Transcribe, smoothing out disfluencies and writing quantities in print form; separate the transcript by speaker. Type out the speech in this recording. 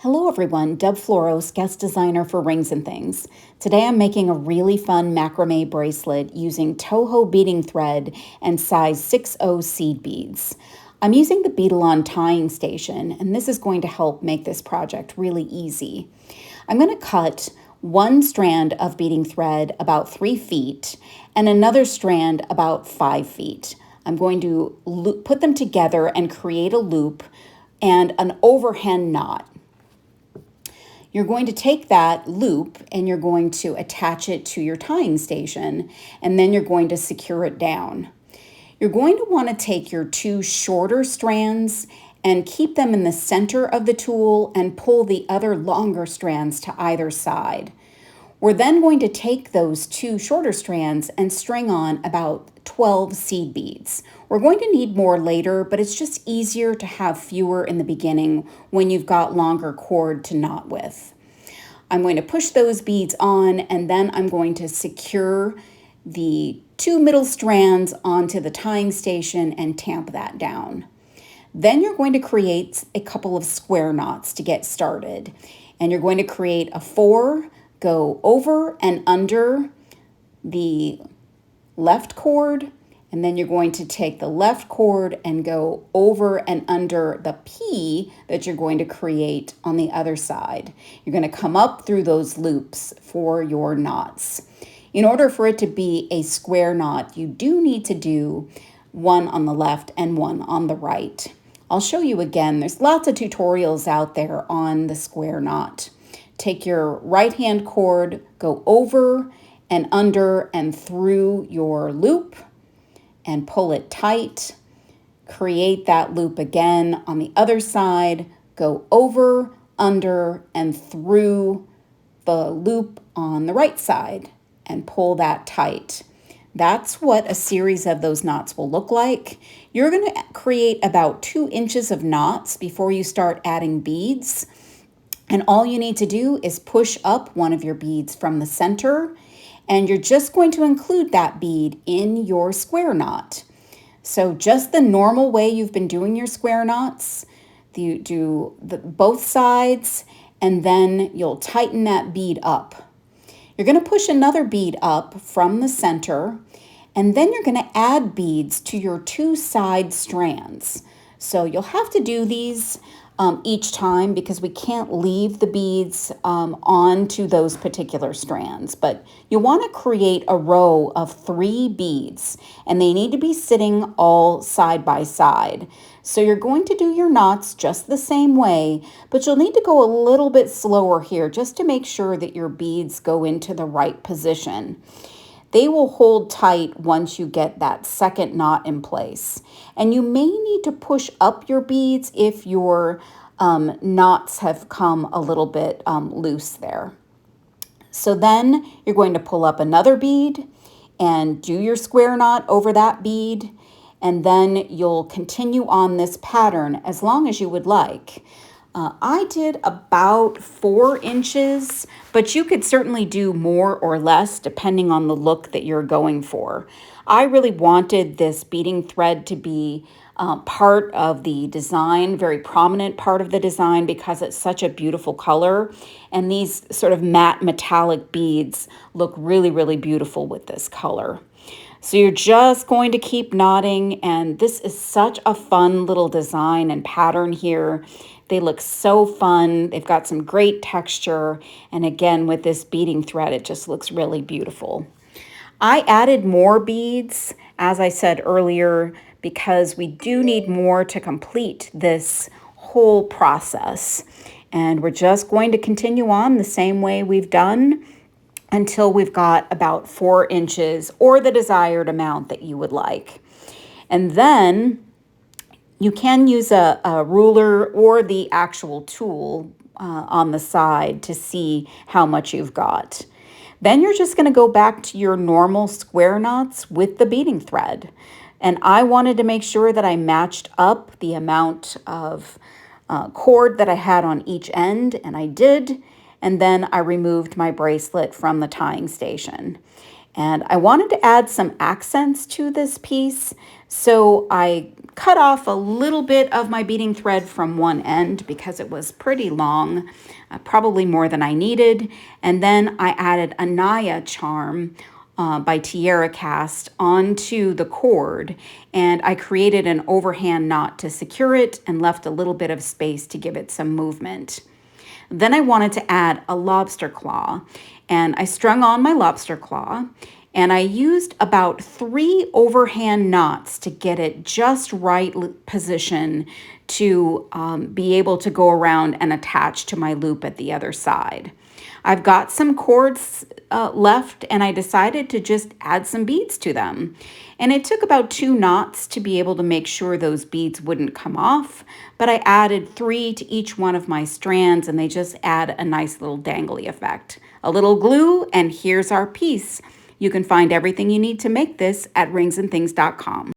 Speaker 1: Hello everyone, Deb Floros, guest designer for Rings and Things. Today I'm making a really fun macrame bracelet using Toho beading thread and size 6/0 seed beads. I'm using the Beadalon tying station, and this is going to help make this project really easy. I'm going to cut one strand of beading thread about 3 feet and another strand about 5 feet. I'm going to put them together and create a loop and an overhand knot. You're going to take that loop and you're going to attach it to your tying station, and then you're going to secure it down. You're going to want to take your 2 shorter strands and keep them in the center of the tool and pull the other longer strands to either side. We're then going to take those 2 shorter strands and string on about 12 seed beads. We're going to need more later, but it's just easier to have fewer in the beginning when you've got longer cord to knot with. I'm going to push those beads on, and then I'm going to secure the 2 middle strands onto the tying station and tamp that down. Then you're going to create a couple of square knots to get started. And you're going to create a 4, go over and under the left cord, and then you're going to take the left cord and go over and under the P that you're going to create on the other side. You're going to come up through those loops for your knots. In order for it to be a square knot, you do need to do one on the left and one on the right. I'll show you again. There's lots of tutorials out there on the square knot. Take your right hand cord, go over and under and through your loop and pull it tight. Create that loop again on the other side, go over, under, and through the loop on the right side and pull that tight. That's what a series of those knots will look like. You're going to create about 2 inches of knots before you start adding beads. And all you need to do is push up one of your beads from the center, and you're just going to include that bead in your square knot. So just the normal way you've been doing your square knots, you do both sides, and then you'll tighten that bead up. You're going to push another bead up from the center, and then you're going to add beads to your 2 side strands. So you'll have to do these each time because we can't leave the beads onto those particular strands. But you want to create a row of 3 beads, and they need to be sitting all side by side. So you're going to do your knots just the same way, but you'll need to go a little bit slower here just to make sure that your beads go into the right position. They will hold tight once you get that second knot in place. And you may need to push up your beads if your knots have come a little bit loose there. So then you're going to pull up another bead and do your square knot over that bead. And then you'll continue on this pattern as long as you would like. I did about 4 inches, but you could certainly do more or less depending on the look that you're going for. I really wanted this beading thread to be part of the design, very prominent part of the design, because it's such a beautiful color. And these sort of matte metallic beads look really, really beautiful with this color. So you're just going to keep knotting, and this is such a fun little design and pattern here. They look so fun. They've got some great texture. And again, with this beading thread, it just looks really beautiful. I added more beads, as I said earlier, because we do need more to complete this whole process. And we're just going to continue on the same way we've done until we've got about 4 inches or the desired amount that you would like. And then you can use a ruler or the actual tool on the side to see how much you've got. Then you're just going to go back to your normal square knots with the beading thread. And I wanted to make sure that I matched up the amount of cord that I had on each end, and I did. And then I removed my bracelet from the tying station. And I wanted to add some accents to this piece, so I cut off a little bit of my beading thread from one end because it was pretty long, probably more than I needed. And then I added a Naya charm by Tierra Cast onto the cord, and I created an overhand knot to secure it and left a little bit of space to give it some movement. Then I wanted to add a lobster claw, and I strung on my lobster claw, and I used about 3 overhand knots to get it just right position to be able to go around and attach to my loop at the other side. I've got some cords left, and I decided to just add some beads to them. And it took about 2 knots to be able to make sure those beads wouldn't come off, but I added 3 to each one of my strands, and they just add a nice little dangly effect. A little glue, and here's our piece. You can find everything you need to make this at ringsandthings.com.